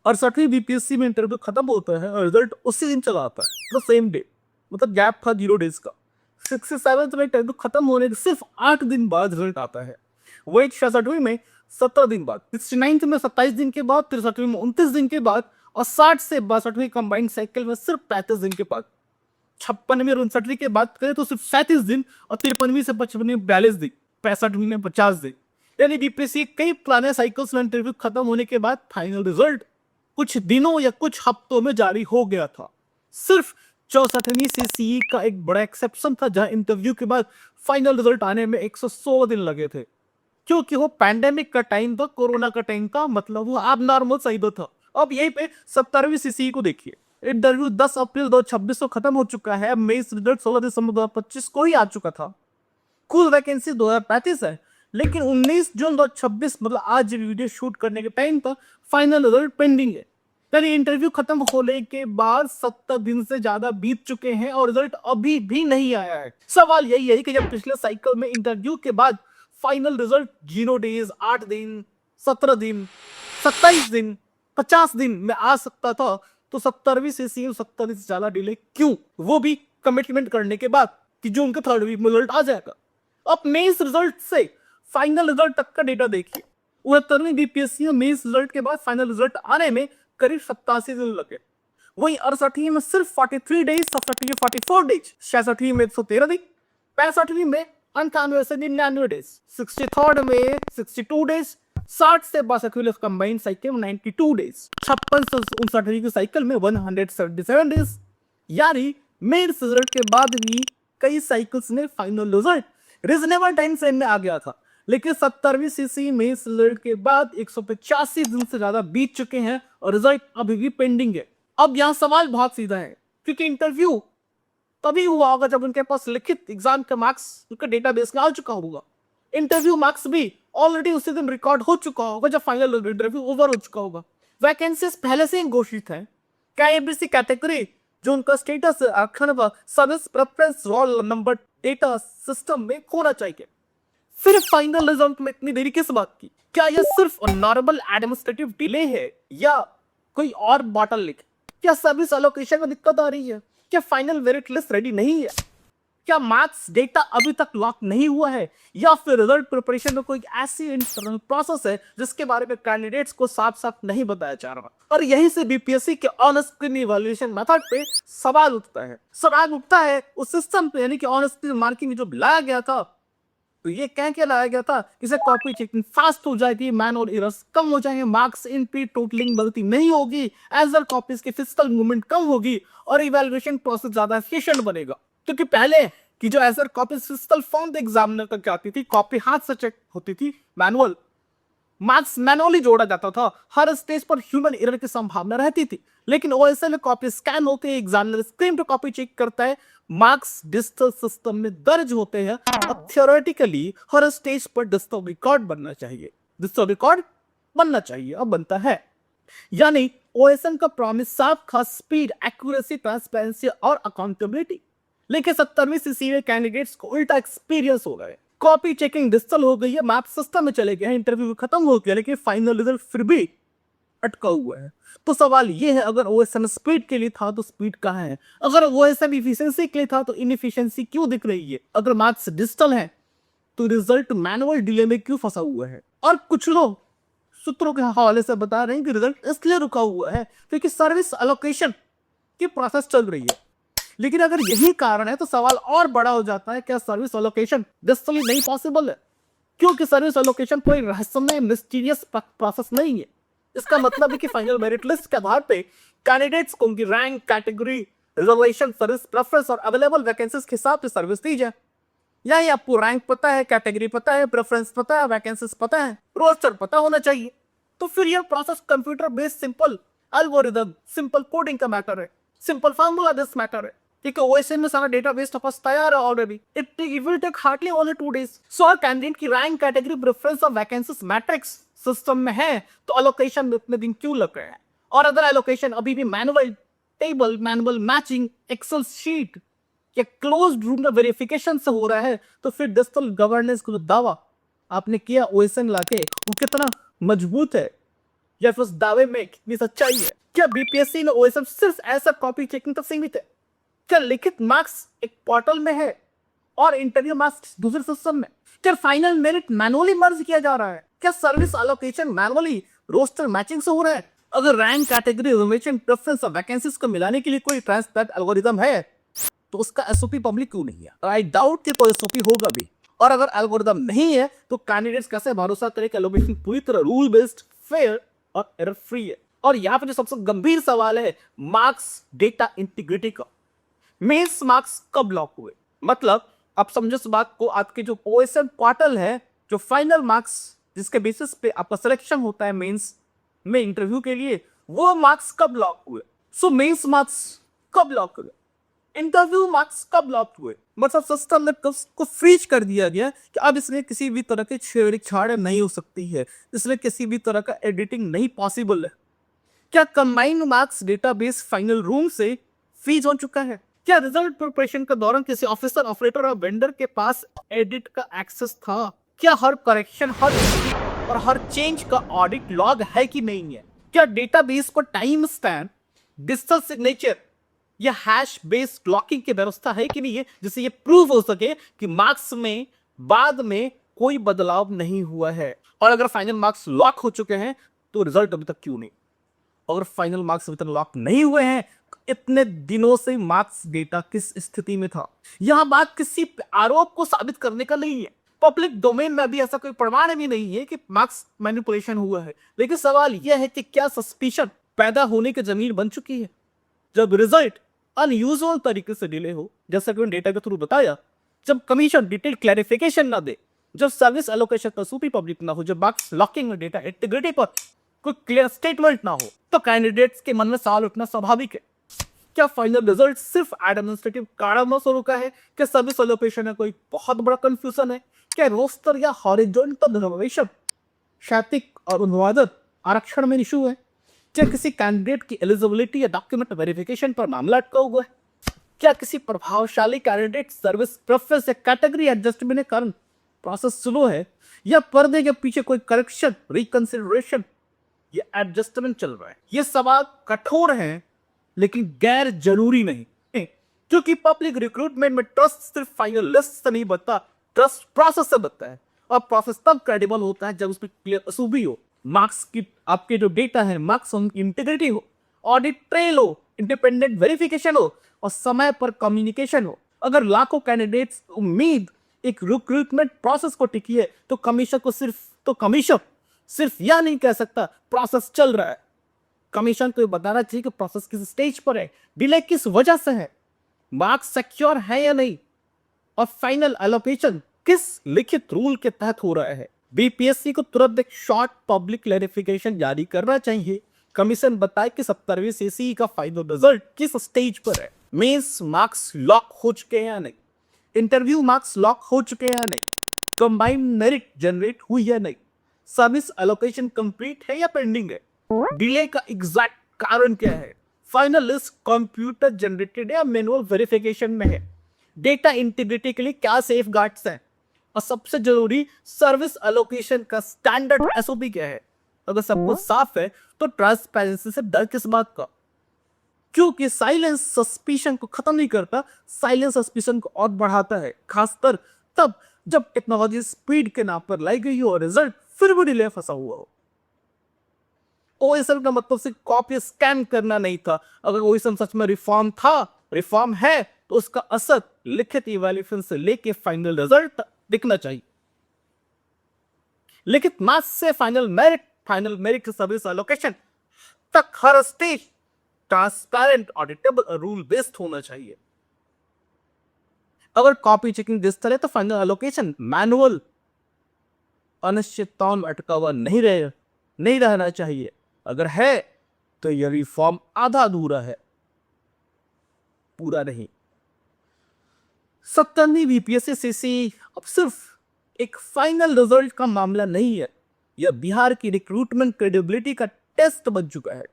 और 60वीं बीपीएससी में इंटरव्यू खत्म होता है और रिजल्ट उसी दिन चला आता है, सेम डे। मतलब गैप था 0 डेज का। 67th में इंटरव्यू खत्म होने के सिर्फ 8 दिन बाद रिजल्ट आता है। वही 66वीं में 17 दिन बाद, 69th में 27 दिन के बाद, 63वीं में 29 दिन के बाद, और 60 से 62वीं कंबाइंड साइकिल में सिर्फ 35 दिन के बाद। 56वीं और 59वीं की बात करें तो सिर्फ 37 दिन, और 53वीं से 55वीं में 42 दिन, 65वीं में 50 दिन। यानी बीपीएससी कई पुराने साइकिल्स में इंटरव्यू खत्म होने के बाद फाइनल रिजल्ट कुछ दिनों या कुछ हफ्तों में जारी हो गया था। सिर्फ 64वीं सीसीई का एक बड़ा एक्सेप्शन था, जहां इंटरव्यू के बाद फाइनल रिजल्ट आने में 116 दिन लगे थे, क्योंकि वो पैंडेमिक का टाइम था, कोरोना का टाइम था, मतलब वो अब नॉर्मल साइबर था। अब यहीं पे 70वीं सीसीई को देखिए। इंटरव्यू 10 अप्रैल 2026 को खत्म हो चुका है। मेंस रिजल्ट 16 दिसंबर 2025 को ही आ चुका था। कुल वैकेंसी 2035 है, लेकिन 19 जून 2026 मतलब आज वीडियो शूट करने के टाइम पर फाइनल रिजल्ट पेंडिंग है। यानी इंटरव्यू खत्म होने के बाद 70 दिन से ज्यादा बीत चुके हैं और रिजल्ट अभी भी नहीं आया है। सवाल यही है कि जब पिछले साइकिल में इंटरव्यू के बाद फाइनल रिजल्ट 0 डेज, 8 दिन, 17 दिन, 27 दिन, 50 दिन में आ सकता था, तो 70वीं सीसीई 70 दिन से ज्यादा डिले क्यों? वो भी कमिटमेंट करने के बाद कि जून के 3rd वीक में रिजल्ट आ जाएगा। अब मेंस रिजल्ट से फाइनल रिजल्ट तक का डेटा देखिए। 69वीं बीपीएससी में मेंस रिजल्ट के बाद फाइनल रिजल्ट आने में करीब 87 दिन लगे। वहीं 68वीं में सिर्फ 43 डेज, 67वीं में 44 डेज, 66वीं में 113 दिन, 65वीं में 98 से 99 डेज, 63rd में 62 डेज, 60 से 62वीं कंबाइंड साइकिल में 92 डेज, 56 से 59वीं की साइकिल में 177 डेज। यानी मेंस रिजल्ट के बाद भी कई साइकिल्स में final result reasonable time frame में आ गया था, लेकिन 70वीं सीसी मेंस रिजल्ट के बाद 185 दिन से ज्यादा बीत चुके हैं और रिजल्ट अभी भी पेंडिंग है। अब यहाँ सवाल बहुत सीधा है, क्योंकि इंटरव्यू तभी हुआ होगा जब उनके पास लिखित एग्जाम का मार्क्स उनके डेटाबेस में आ चुका होगा। इंटरव्यू मार्क्स भी ऑलरेडी उसी दिन रिकॉर्ड हो चुका होगा जब फाइनल इंटरव्यू ओवर हो चुका होगा। वैकेंसीज पहले से ही घोषित है। क्या एबीसी कैटेगरी जो उनका स्टेटस है service preference roll number data system में होना चाहिए। फिर फाइनल रिजल्ट में इतनी देरी किस बात की? क्या यह सिर्फ नॉर्मल एडमिनिस्ट्रेटिव डिले है या कोई और बॉटलनेक? क्या सर्विस एलोकेशन में दिक्कत आ रही है? क्या फाइनल मेरिट लिस्ट रेडी नहीं है? क्या मार्क्स डेटा अभी तक लॉक नहीं हुआ है? या फिर रिजल्ट प्रिपरेशन में कोई ऐसी इंटरनल प्रोसेस है जिसके बारे में कैंडिडेट्स को साफ साफ नहीं बताया जा रहा? और यहीं से बीपीएससी के ऑन स्क्रीन इवैल्यूएशन मेथड पे सवाल उठता है उस सिस्टम पे, यानी कि ऑन स्क्रीन मार्किंग जो लाया गया था, तो ये क्या लाया गया था? इसे कॉपी चेकिंग फास्ट हो जाएगी, मैनुअल एरर्स कम हो जाएंगे, मार्क्स इनपुट टोटलिंग गलती नहीं होगी, एजर कॉपीज की फिजिकल मूवमेंट कम होगी और इवैल्यूएशन प्रोसेस ज्यादा एफिशिएंट बनेगा। क्योंकि पहले की जो एजर कॉपीज फिजिकल फॉर्म एग्जामिनर तक आती थी, कॉपी हाथ से चेक होती थी, मैनुअल मार्क्स मैनुअली जोड़ा जाता था, हर स्टेज पर ह्यूमन एरर की संभावना रहती थी। लेकिन ओएसएल में कॉपी स्कैन होते हैं, एग्जामिनर स्क्रीन पर कॉपी चेक करता है, मार्क्स डिजिटल सिस्टम में दर्ज होते हैं। अब थियोरेटिकली हर स्टेज पर डिजिटल रिकॉर्ड बनना चाहिए, अब बनता है। यानी ओएसएन का प्रॉमिस साफ खास स्पीड, एक्यूरेसी, ट्रांसपेरेंसी और अकाउंटेबिलिटी। लेकिन 70वीं सीसी में कैंडिडेट्स को उल्टा एक्सपीरियंस हो गए। कॉपी चेकिंग डिजिटल हो गई है, मैप सिस्टम में चले गए हैं, इंटरव्यू खत्म हो गया, लेकिन फाइनल रिजल्ट फिर भी अटका हुआ है। तो सवाल ये है, अगर ओएसएम स्पीड के लिए था तो स्पीड कहां है? अगर ओएसएम इफिशिएंसी के लिए था तो इनएफिशिएंसी क्यों दिख रही है? अगर मार्क्स डिजिटल है तो रिजल्ट मैनुअल डिले में क्यों फंसा हुआ है? और कुछ लोग सूत्रों के हवाले से बता रहे हैं कि रिजल्ट इसलिए रुका हुआ है क्योंकि सर्विस एलोकेशन की प्रोसेस चल रही है। लेकिन अगर यही कारण है तो सवाल और बड़ा हो जाता है, क्या सर्विस एलोकेशन डिजिटली नहीं पॉसिबल है? क्योंकि सर्विस एलोकेशन कोई रहस्यमय मिस्टीरियस प्रोसेस नहीं है। इसका मतलब है कि फाइनल मेरिट लिस्ट के आधार पे कैंडिडेट्स को उनकी rank, category, reservation, service preference और अवेलेबल वैकेंसीज के हिसाब से सर्विस दी जाए। यही आपको रैंक पता है, कैटेगरी पता है, प्रेफरेंस पता है, वैकेंसीज पता है, रोस्टर पता होना चाहिए। तो फिर यह process computer based simple algorithm, simple coding का मैटर है, सिंपल फार्मूला दिस मैटर है। ठीक है, ओएसएन में सारा डेटाबेस पास तैयार है already. It will take hardly only 2 days. So candidate की रैंक, कैटेगरी, प्रेफरेंस और वैकेंसीज मैट्रिक्स सिस्टम में है, तो एलोकेशन में इतने दिन क्यों लग रहे हैं? और अगर एलोकेशन अभी भी manual table, manual matching, excel sheet या क्लोज्ड रूम में वेरिफिकेशन से हो रहा है, तो फिर डिजिटल गवर्नेंस का दावा आपने किया ओएसएन लाके, वो कितना मजबूत है या फिर उस दावे में कितनी सच्चाई है? क्या बीपीएससी में ओएसएम सिर्फ ऐसा कॉपी चेकिंग तक सीमित है? क्या लिखित मार्क्स एक पोर्टल में है और इंटरव्यू मार्क्स दूसरे सिस्टम में? क्या फाइनल मेरिट मैनुअली मर्ज किया जा रहा है? क्या service allocation manually roster matching से हो रहा है? अगर रैंक कैटेगरी रिजर्वेशन प्रेफरेंस और वैकेंसीज को मिलाने के लिए कोई ट्रांसपेरेंट एल्गोरिदम है तो उसका एसओपी पब्लिक क्यों नहीं है? आई डाउट कि कोई एसओपी होगा भी। और अगर एल्गोरिदम नहीं है तो कैंडिडेट्स कैसे भरोसा करें कि एलोकेशन पूरी तरह रूल बेस्ड, फेयर और एरर फ्री है? और यहाँ पे जो सबसे गंभीर सवाल है मार्क्स डेटा इंटीग्रिटी का। मेंस मार्क्स कब लॉक हुए? मतलब आप समझो इस बात को, आपके जो ओएसएम पोर्टल है, जो फाइनल मार्क्स जिसके बेसिस पे आपका सिलेक्शन होता है मेंस में इंटरव्यू के लिए, वो मार्क्स कब लॉक हुए? सो मेंस मार्क्स कब लॉक हुए? इंटरव्यू मार्क्स कब लॉक हुए? मतलब सिस्टम ने को फ्रीज कर दिया गया कि अब इसमें किसी भी तरह की छेड़छाड़ नहीं हो सकती है, इसमें किसी भी तरह का एडिटिंग नहीं पॉसिबल है। क्या combined marks database final room से फ्रीज हो चुका है? क्या रिजल्ट प्रिपरेशन के दौरान किसी ऑफिसर, ऑपरेटर और वेंडर के पास एडिट का एक्सेस था? क्या हर करेक्शन, हर और हर चेंज का ऑडिट लॉग है कि नहीं है? क्या डेटाबेस को टाइम स्टैम्प, डिजिटल सिग्नेचर या हैश बेस्ड लॉकिंग की व्यवस्था है कि नहीं है, जिससे ये प्रूव हो सके कि मार्क्स में बाद में कोई बदलाव नहीं हुआ है? और अगर फाइनल मार्क्स लॉक हो चुके हैं तो रिजल्ट अभी तक क्यों नहीं? अगर फाइनल मार्क्स अभी तक लॉक नहीं हुए हैं, इतने दिनों से मार्क्स डेटा किस स्थिति में था? यहां बात किसी आरोप को साबित करने का नहीं है। पब्लिक डोमेन में अभी ऐसा कोई प्रमाण भी नहीं है कि मार्क्स मैनिपुलेशन हुआ है। लेकिन सवाल यह है कि क्या सस्पिशन पैदा होने की जमीन बन चुकी है? जब रिजल्ट अनयूजुअल तरीके से डिले हो, जैसा कि डेटा के थ्रू बताया, जब कमीशन डिटेल क्लैरिफिकेशन ना दे, जब सर्विस एलोकेशन पर सूपी पब्लिक ना हो, जब मार्क्स लॉकिंग और डेटा इंटीग्रिटी पर कोई क्लियर स्टेटमेंट ना हो, तो कैंडिडेट्स के मन में सवाल उठना स्वाभाविक है। क्या फाइनल रिजल्ट सिर्फ एडमिनिस्ट्रेटिव कारणों से रुका है? क्या सर्विस एलोकेशन में कोई बहुत बड़ा कंफ्यूजन है? क्या रोस्टर या हॉरिजॉन्टल रिजर्वेशन, क्षैतिज और अनुवादक आरक्षण में इशू है? क्या किसी कैंडिडेट की एलिजिबिलिटी या डॉक्यूमेंट वेरिफिकेशन पर मामला अटका हुआ है? क्या किसी प्रभावशाली कैंडिडेट सर्विस प्रेफरेंस या कैटेगरी एडजस्टमेंट के कारण प्रोसेस स्लो है, या पर्दे के पीछे कोई करेक्शन, रिकंसिडरेशन या एडजस्टमेंट चल रहा है? ये सवाल कठोर हैं लेकिन गैर जरूरी नहीं, क्योंकि पब्लिक रिक्रूटमेंट में ट्रस्ट सिर्फ फाइनल लिस्ट से नहीं बनता, ट्रस्ट प्रोसेस से बनता है। और प्रोसेस तब क्रेडिबल होता है जब उसमें क्लियर असुबी हो, मार्क्स की आपके जो डेटा है मार्क्स उनकी इंटीग्रिटी हो, ऑडिट ट्रेल हो, इंडिपेंडेंट वेरिफिकेशन हो और समय पर कम्युनिकेशन हो। अगर लाखों कैंडिडेट्स उम्मीद एक रिक्रूटमेंट प्रोसेस को टिकी है तो कमीशन सिर्फ यह नहीं कह सकता प्रोसेस चल रहा है। कमीशन को बताना चाहिए कि प्रोसेस किस स्टेज पर है, डिले किस वजह से है, मार्क्स सिक्योर है या नहीं, और फाइनल एलोकेशन किस लिखित रूल के तहत हो रहा है। बीपीएससी को तुरंत एक शॉर्ट पब्लिक क्लैरिफिकेशन जारी करना चाहिए। कमीशन बताए कि 70वीं सीसी का फाइनल रिजल्ट किस स्टेज पर है, मेंस मार्क्स लॉक हो चुके हैं या नहीं, इंटरव्यू मार्क्स लॉक हो चुके हैं या नहीं, कंबाइंड मेरिट जनरेट हुई या नहीं, सर्विस एलोकेशन कंप्लीट है या पेंडिंग है, डिले का एग्जैक्ट कारण क्या है, फाइनल लिस्ट कंप्यूटर जनरेटेड या मैनुअल वेरिफिकेशन में है, डेटा इंटीग्रिटी के लिए क्या सेफगार्ड्स हैं, और सबसे जरूरी सर्विस एलोकेशन का स्टैंडर्ड एसओपी क्या है। अगर सब कुछ साफ है तो ट्रांसपेरेंसी से डर किस बात का? क्योंकि साइलेंस सस्पिशन को खत्म नहीं करता, साइलेंस सस्पिशन को और बढ़ाता है, खासकर तब जब टेक्नोलॉजी स्पीड के नाम पर लाई गई हो और रिजल्ट फिर भी डिले फंसा हुआ हो। ओएसएम का मतलब सिर्फ कॉपी स्कैन करना नहीं था। अगर ओएसएम सच में रिफॉर्म था, रिफॉर्म है, तो उसका असर लिखित इवैल्यूएशन से लेके फाइनल रिजल्ट दिखना चाहिए। लिखित मार्क्स से फाइनल मेरिट सर्विस एलोकेशन तक हर stage transparent, auditable, rule based होना चाहिए। अगर कॉपी चेकिंग डिजिटल है तो फाइनल एलोकेशन मैनुअल, अनिश्चितताओं में अटका हुआ नहीं रहना चाहिए। अगर है तो यह रिफॉर्म आधा अधूरा है, पूरा नहीं। 70वीं बीपीएससी सीसी अब सिर्फ एक फाइनल रिजल्ट का मामला नहीं है, यह बिहार की रिक्रूटमेंट क्रेडिबिलिटी का टेस्ट बन चुका है।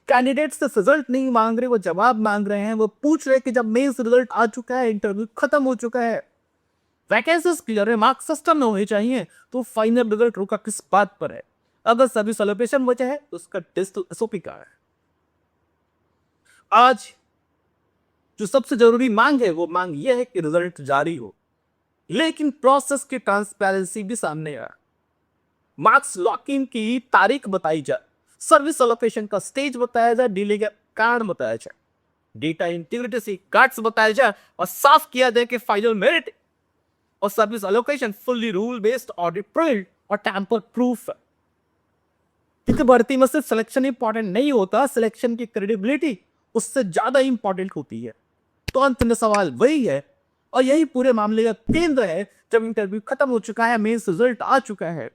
कैंडिडेट से रिजल्ट नहीं मांग रहे, वो जवाब मांग रहे हैं। वो पूछ रहे कि जब मेंस रिजल्ट आ चुका है, इंटरव्यू खत्म हो चुका है, वैकेंसीज क्लियर है, मार्क्स सिस्टम में होने चाहिए, तो फाइनल रिजल्ट रुका किस बात पर है? अगर सर्विस एलोकेशन बचा है तो उसका टेस्ट एसओपी का है। आज जो सबसे जरूरी मांग है वो मांग ये है कि रिजल्ट जारी हो, लेकिन प्रोसेस की ट्रांसपेरेंसी भी सामने आए। मार्क्स लॉक-इन की तारीख बताई जाए, सर्विस एलोकेशन का स्टेज बताया जाए, डिले का कारण बताया जाए, डेटा इंटीग्रिटी से कार्ड्स बताया जाए और साफ किया जाए कि फाइनल मेरिट और service allocation fully rule based, audit print और टैंपर प्रूफ है। क्योंकि भर्ती में सिर्फ सिलेक्शन इंपॉर्टेंट नहीं होता, सिलेक्शन की क्रेडिबिलिटी उससे ज्यादा इंपॉर्टेंट होती है। तो अंत में सवाल वही है और यही पूरे मामले का केंद्र है। जब इंटरव्यू खत्म हो चुका है, मेंस रिजल्ट आ चुका है,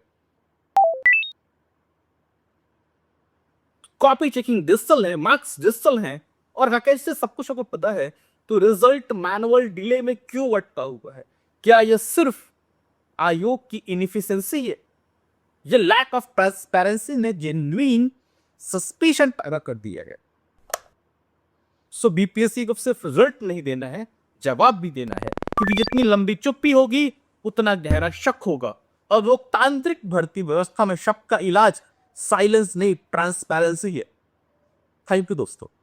कॉपी चेकिंग डिजिटल है, मार्क्स डिजिटल है और राकेश से सब कुछ आपको पता है, तो रिजल्ट मैनुअल डिले में क्यों अटका हुआ है? क्या यह सिर्फ आयोग की इनएफिशिएंसी है? ये लैक ऑफ ट्रांसपेरेंसी ने जेन्युइन सस्पिशन पैदा कर दिया है। सो बीपीएससी को सिर्फ रिजल्ट नहीं देना है, जवाब भी देना है, क्योंकि जितनी लंबी चुप्पी होगी उतना गहरा शक होगा। और लोकतांत्रिक भर्ती व्यवस्था में शक का इलाज साइलेंस नहीं, ट्रांसपेरेंसी है। थैंक यू दोस्तों।